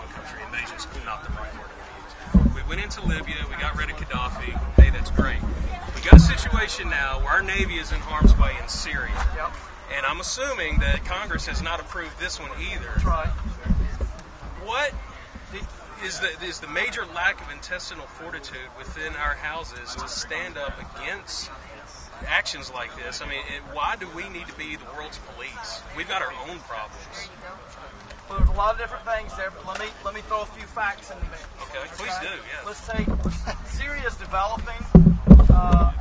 a country. Invasion's not the right word to use. We went into Libya. We got rid of Gaddafi. Hey, that's great. We got a situation now where our Navy is in harm's way in Syria. Yep. And I'm assuming that Congress has not approved this one either. That's right. What is the major lack of intestinal fortitude within our houses to stand up against actions like this? I mean, why do we need to be the world's police? We've got our own problems. Well, there's a lot of different things there, but let me throw a few facts in the mix. Okay, please do. Yeah. Let's take Syria is developing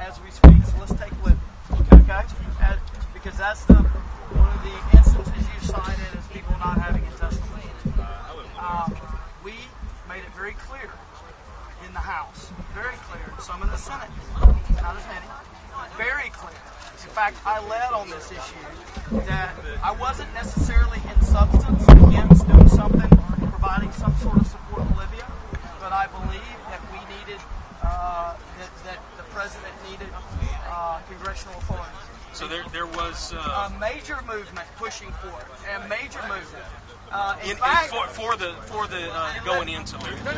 as we speak. So let's take Libya. Okay, because that's one of the instances you cited as people not having intestinal fortitude. We made it very clear in the House, very clear, and some in the Senate, not as many, very clear. In fact, I led on this issue that I wasn't necessarily in substance against doing something, providing some sort of support to Libya, but I believe that we needed, that the president needed congressional authority. So there was a major movement pushing for it, a major movement. In fact, for the going into Libya. No.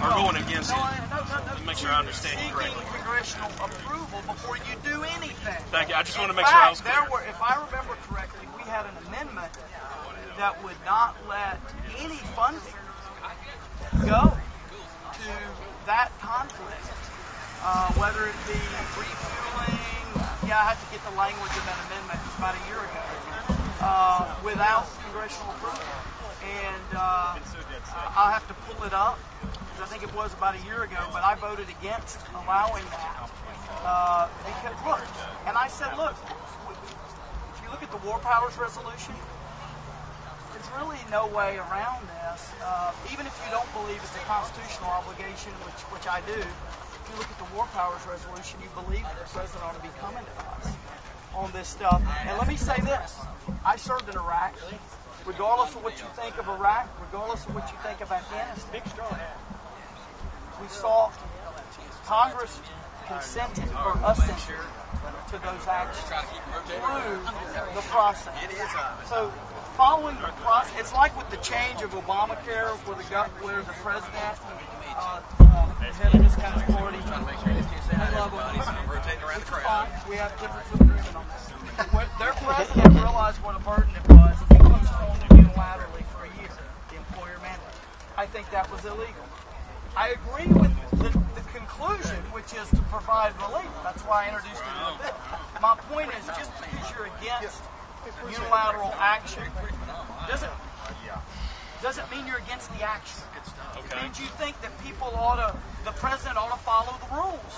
Or going against it. No. Make sure I understand you correctly. Seeking congressional approval before you do anything. Thank you. I just want to make sure I was clear. If I remember correctly, we had an amendment that would not let any funding go to that conflict, whether it be refueling. Yeah, I had to get the language of that amendment. It was about a year ago. Without congressional approval. And I'll have to pull it up, because I think it was about a year ago, but I voted against allowing that. Because, look, and I said, look, if you look at the War Powers Resolution, there's really no way around this. Even if you don't believe it's a constitutional obligation, which I do, if you look at the War Powers Resolution, you believe that the president ought to be coming to us on this stuff. And let me say this. I served in Iraq. Regardless of what you think of Iraq, regardless of what you think of Afghanistan, we saw Congress consented or assented to those actions through the process. So following the process, it's like with the change of Obamacare, where the president, head of this country's already rotating around the crowd. We have different agreement on that. Their president realized what a burden it was. He postponed it unilaterally for a year, the employer mandate. I think that was illegal. I agree with the conclusion, which is to provide relief. That's why I introduced it in the bill. My point is, just because you're against unilateral action doesn't mean you're against the action. It means you think that the president ought to follow the rules.